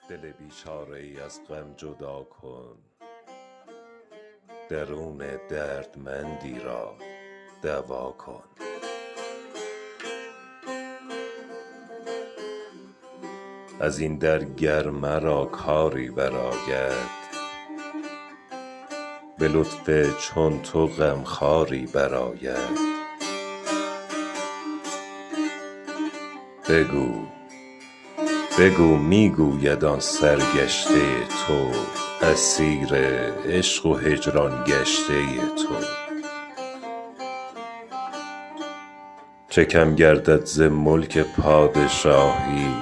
دل بیچاره ای از غم جدا کن، درون دردمندی را دوا کن. از این در گر مرا کاری برآید، به لطف چون تو غمخواری برآید. بگو میگوید آن سرگشته تو، اسیر عشق و هجران گشته تو. چه کم گردد ز ملک پادشاهی،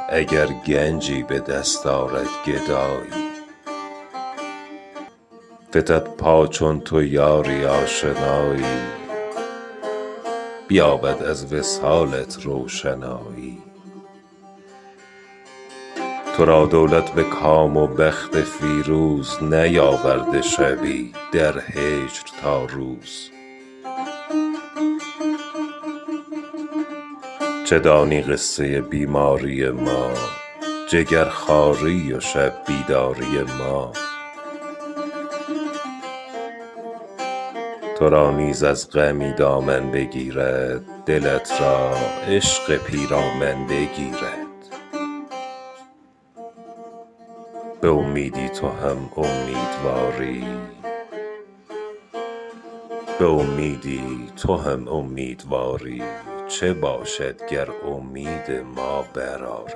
اگر گنجی به دست آرد گدایی. فتد پا چون تو یاری آشنایی، بیابد از وصالت روشنایی. تو را دولت به کام و بخت فیروز، نیاورده شبی در هجر تا روز. چه دانی قصه بیماری ما، جگرخواری و شب بیداری ما. تو را نیز از غمی دامن بگیرد، دلت را عشق پیرامن بگیرد. به امیدی تو هم امیدواری، چه باشد گر امید ما برآری.